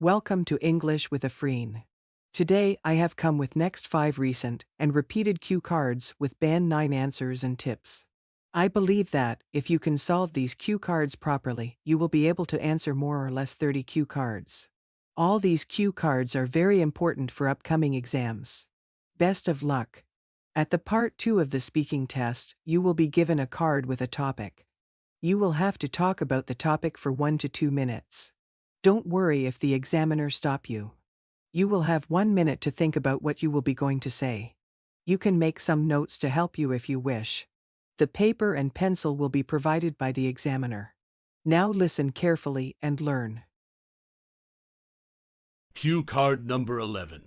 Welcome to English with Afreen. Today I have come with next 5 recent and repeated cue cards with band 9 answers and tips. I believe that, if you can solve these cue cards properly, you will be able to answer more or less 30 cue cards. All these cue cards are very important for upcoming exams. Best of luck. At the part 2 of the speaking test, you will be given a card with a topic. You will have to talk about the topic for 1 to 2 minutes. Don't worry if the examiner stops you. You will have 1 minute to think about what you will be going to say. You can make some notes to help you if you wish. The paper and pencil will be provided by the examiner. Now listen carefully and learn. Cue card number 11.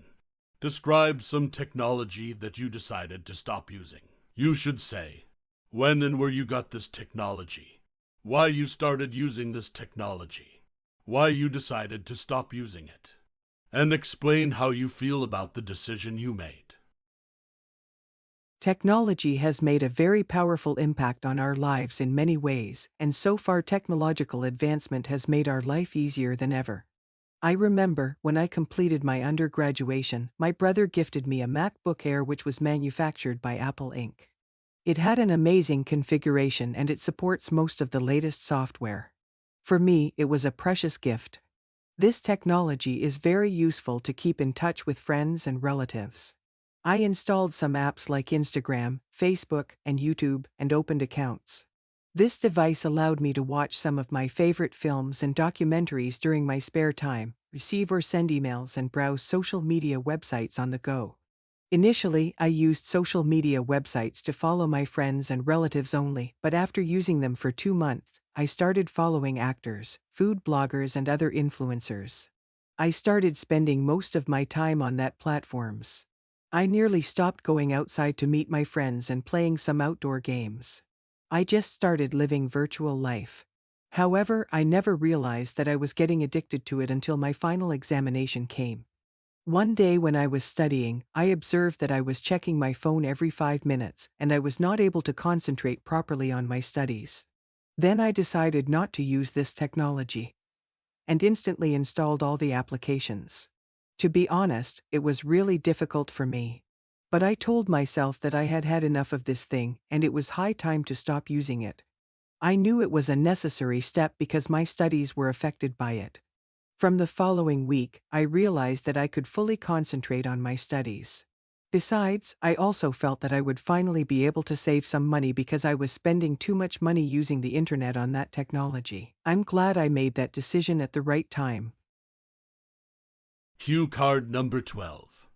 Describe some technology that you decided to stop using. You should say, when and where you got this technology, why you started using this technology, why you decided to stop using it, and explain how you feel about the decision you made. Technology has made a very powerful impact on our lives in many ways, and so far technological advancement has made our life easier than ever. I remember, when I completed my undergraduation, my brother gifted me a MacBook Air which was manufactured by Apple Inc. It had an amazing configuration and it supports most of the latest software. For me, it was a precious gift. This technology is very useful to keep in touch with friends and relatives. I installed some apps like Instagram, Facebook, and YouTube, and opened accounts. This device allowed me to watch some of my favorite films and documentaries during my spare time, receive or send emails, and browse social media websites on the go. Initially, I used social media websites to follow my friends and relatives only, but after using them for 2 months, I started following actors, food bloggers, and other influencers. I started spending most of my time on that platforms. I nearly stopped going outside to meet my friends and playing some outdoor games. I just started living virtual life. However, I never realized that I was getting addicted to it until my final examination came. One day when I was studying, I observed that I was checking my phone every 5 minutes, and I was not able to concentrate properly on my studies. Then I decided not to use this technology, and instantly installed all the applications. To be honest, it was really difficult for me. But I told myself that I had had enough of this thing, and it was high time to stop using it. I knew it was a necessary step because my studies were affected by it. From the following week, I realized that I could fully concentrate on my studies. Besides, I also felt that I would finally be able to save some money because I was spending too much money using the internet on that technology. I'm glad I made that decision at the right time. Cue card number 12.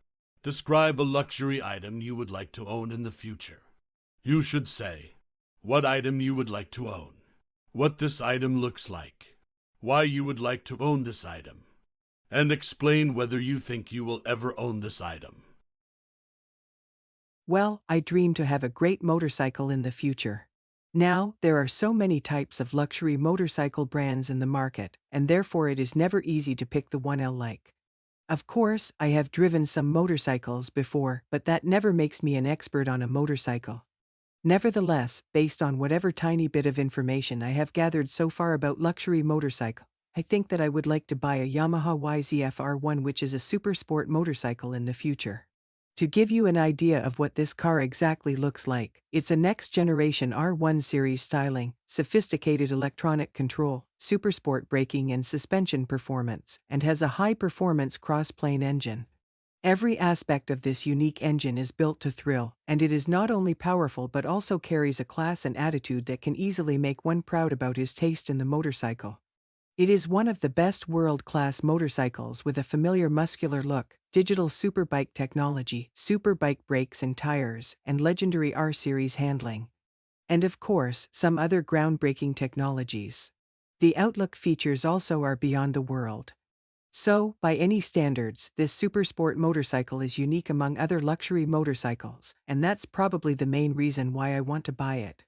Describe a luxury item you would like to own in the future. You should say, what item you would like to own, what this item looks like, why you would like to own this item, and explain whether you think you will ever own this item. Well, I dream to have a great motorcycle in the future. Now, there are so many types of luxury motorcycle brands in the market, and therefore it is never easy to pick the one I like. Of course, I have driven some motorcycles before, but that never makes me an expert on a motorcycle. Nevertheless, based on whatever tiny bit of information I have gathered so far about luxury motorcycle, I think that I would like to buy a Yamaha YZF R1, which is a super sport motorcycle in the future. To give you an idea of what this car exactly looks like, it's a next-generation R1 series styling, sophisticated electronic control, supersport braking and suspension performance, and has a high-performance cross-plane engine. Every aspect of this unique engine is built to thrill, and it is not only powerful but also carries a class and attitude that can easily make one proud about his taste in the motorcycle. It is one of the best world-class motorcycles with a familiar muscular look, digital superbike technology, superbike brakes and tires, and legendary R-Series handling. And of course, some other groundbreaking technologies. The Outlook features also are beyond the world. So, by any standards, this supersport motorcycle is unique among other luxury motorcycles, and that's probably the main reason why I want to buy it.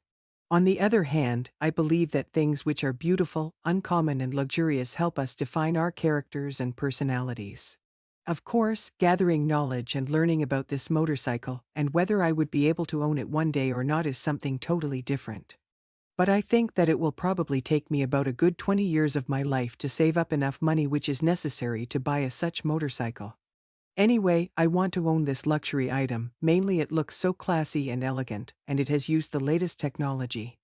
On the other hand, I believe that things which are beautiful, uncommon, and luxurious help us define our characters and personalities. Of course, gathering knowledge and learning about this motorcycle, and whether I would be able to own it one day or not, is something totally different. But I think that it will probably take me about a good 20 years of my life to save up enough money which is necessary to buy a such motorcycle. Anyway, I want to own this luxury item, mainly it looks so classy and elegant, and it has used the latest technology.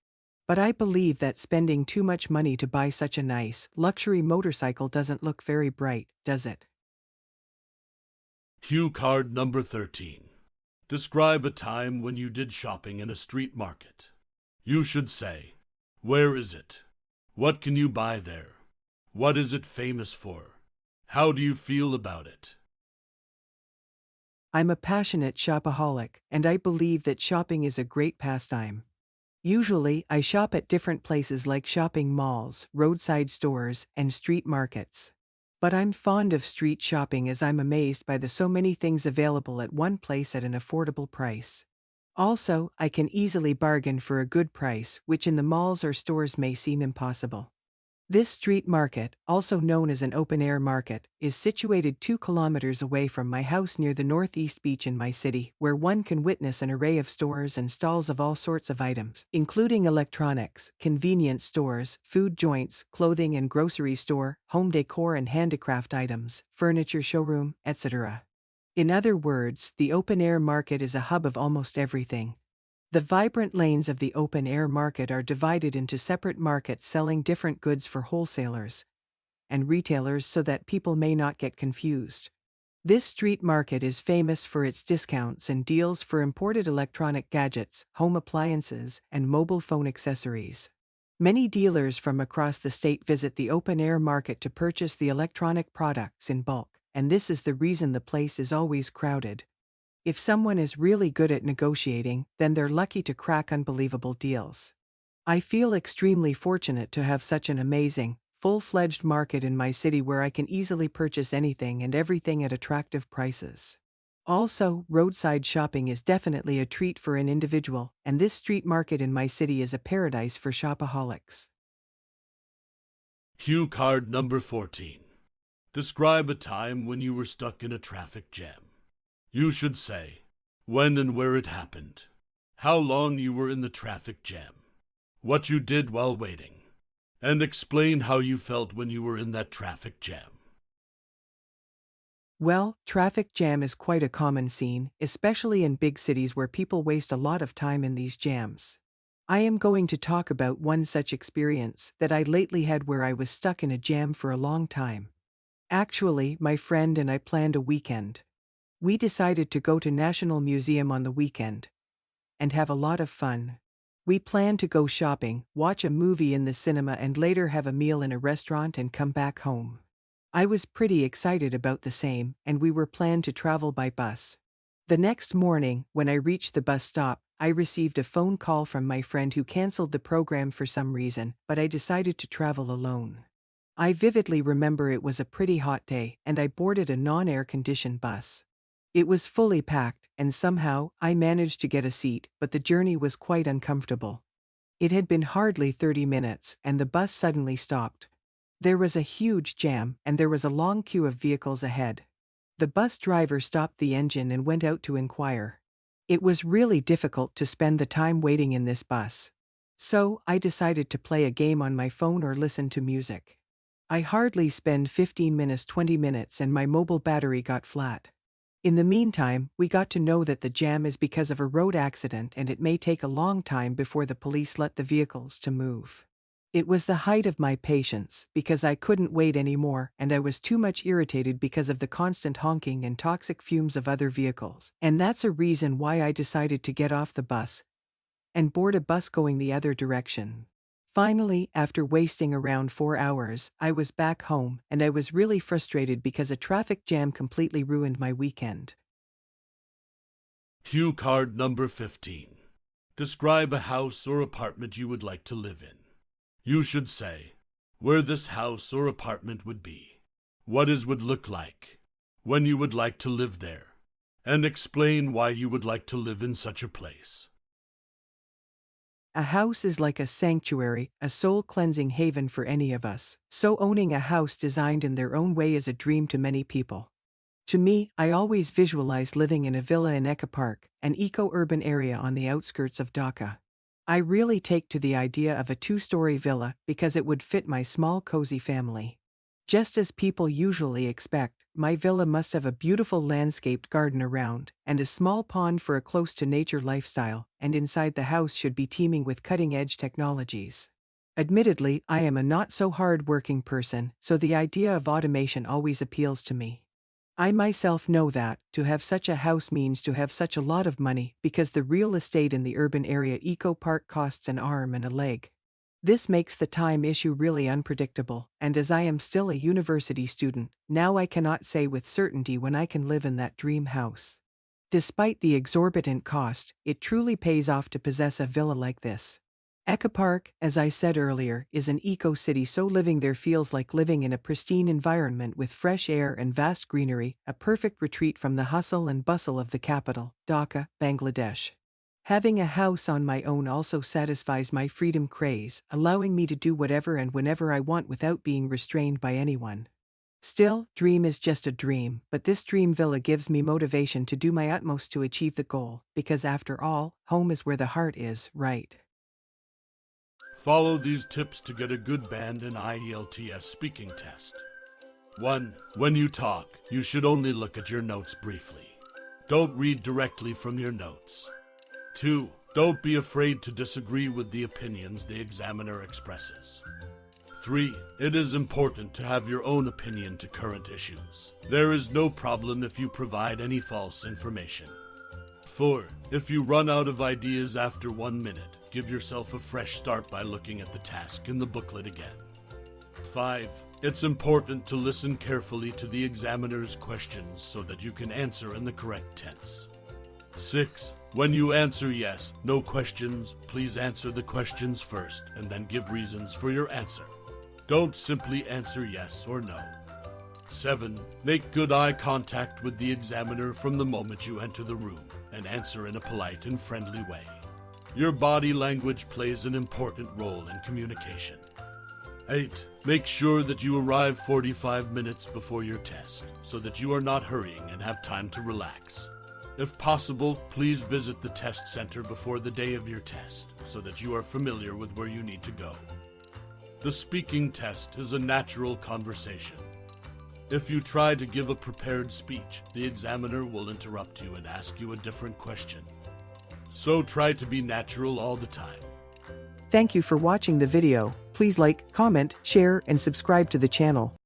But I believe that spending too much money to buy such a nice, luxury motorcycle doesn't look very bright, does it? Cue card number 13. Describe a time when you did shopping in a street market. You should say, where is it? What can you buy there? What is it famous for? How do you feel about it? I'm a passionate shopaholic, and I believe that shopping is a great pastime. Usually, I shop at different places like shopping malls, roadside stores, and street markets. But I'm fond of street shopping as I'm amazed by the so many things available at one place at an affordable price. Also, I can easily bargain for a good price, which in the malls or stores may seem impossible. This street market, also known as an open-air market, is situated 2 kilometers away from my house near the northeast beach in my city, where one can witness an array of stores and stalls of all sorts of items, including electronics, convenience stores, food joints, clothing and grocery store, home decor and handicraft items, furniture showroom, etc. In other words, the open-air market is a hub of almost everything. The vibrant lanes of the open-air market are divided into separate markets selling different goods for wholesalers and retailers so that people may not get confused. This street market is famous for its discounts and deals for imported electronic gadgets, home appliances, and mobile phone accessories. Many dealers from across the state visit the open-air market to purchase the electronic products in bulk, and this is the reason the place is always crowded. If someone is really good at negotiating, then they're lucky to crack unbelievable deals. I feel extremely fortunate to have such an amazing, full-fledged market in my city where I can easily purchase anything and everything at attractive prices. Also, roadside shopping is definitely a treat for an individual, and this street market in my city is a paradise for shopaholics. Cue card number 14. Describe a time when you were stuck in a traffic jam. You should say when and where it happened, how long you were in the traffic jam, what you did while waiting, and explain how you felt when you were in that traffic jam. Well, traffic jam is quite a common scene, especially in big cities where people waste a lot of time in these jams. I am going to talk about one such experience that I lately had where I was stuck in a jam for a long time. Actually, my friend and I planned a weekend. We decided to go to National Museum on the weekend and have a lot of fun. We planned to go shopping, watch a movie in the cinema and later have a meal in a restaurant and come back home. I was pretty excited about the same, and we were planned to travel by bus. The next morning, when I reached the bus stop, I received a phone call from my friend who canceled the program for some reason, but I decided to travel alone. I vividly remember it was a pretty hot day, and I boarded a non-air-conditioned bus. It was fully packed, and somehow I managed to get a seat, but the journey was quite uncomfortable. It had been hardly 30 minutes, and the bus suddenly stopped. There was a huge jam, and there was a long queue of vehicles ahead. The bus driver stopped the engine and went out to inquire. It was really difficult to spend the time waiting in this bus. So, I decided to play a game on my phone or listen to music. I hardly spent 15 minutes, 20 minutes, and my mobile battery got flat. In the meantime, we got to know that the jam is because of a road accident and it may take a long time before the police let the vehicles to move. It was the height of my patience because I couldn't wait anymore and I was too much irritated because of the constant honking and toxic fumes of other vehicles. And that's a reason why I decided to get off the bus and board a bus going the other direction. Finally, after wasting around 4 hours, I was back home, and I was really frustrated because a traffic jam completely ruined my weekend. Cue card number 15. Describe a house or apartment you would like to live in. You should say where this house or apartment would be, what it would look like, when you would like to live there, and explain why you would like to live in such a place. A house is like a sanctuary, a soul-cleansing haven for any of us, so owning a house designed in their own way is a dream to many people. To me, I always visualize living in a villa in Eka Park, an eco-urban area on the outskirts of Dhaka. I really take to the idea of a two-story villa because it would fit my small cozy family. Just as people usually expect, my villa must have a beautiful landscaped garden around, and a small pond for a close-to-nature lifestyle, and inside the house should be teeming with cutting-edge technologies. Admittedly, I am a not-so-hard-working person, so the idea of automation always appeals to me. I myself know that, to have such a house means to have such a lot of money, because the real estate in the urban area eco park costs an arm and a leg. This makes the time issue really unpredictable, and as I am still a university student, now I cannot say with certainty when I can live in that dream house. Despite the exorbitant cost, it truly pays off to possess a villa like this. Eco Park, as I said earlier, is an eco-city, so living there feels like living in a pristine environment with fresh air and vast greenery, a perfect retreat from the hustle and bustle of the capital, Dhaka, Bangladesh. Having a house on my own also satisfies my freedom craze, allowing me to do whatever and whenever I want without being restrained by anyone. Still, dream is just a dream, but this dream villa gives me motivation to do my utmost to achieve the goal, because after all, home is where the heart is, right? Follow these tips to get a good band in IELTS speaking test. 1. When you talk, you should only look at your notes briefly. Don't read directly from your notes. 2. Don't be afraid to disagree with the opinions the examiner expresses. 3. It is important to have your own opinion to current issues. There is no problem if you provide any false information. 4. If you run out of ideas after 1 minute, give yourself a fresh start by looking at the task in the booklet again. 5. It's important to listen carefully to the examiner's questions so that you can answer in the correct tense. 6. When you answer yes, no questions, please answer the questions first and then give reasons for your answer. Don't simply answer yes or no. 7. Make good eye contact with the examiner from the moment you enter the room and answer in a polite and friendly way. Your body language plays an important role in communication. 8. Make sure that you arrive 45 minutes before your test so that you are not hurrying and have time to relax. If possible, please visit the test center before the day of your test so that you are familiar with where you need to go. The speaking test is a natural conversation. If you try to give a prepared speech, the examiner will interrupt you and ask you a different question. So try to be natural all the time. Thank you for watching the video. Please like, comment, share, and subscribe to the channel.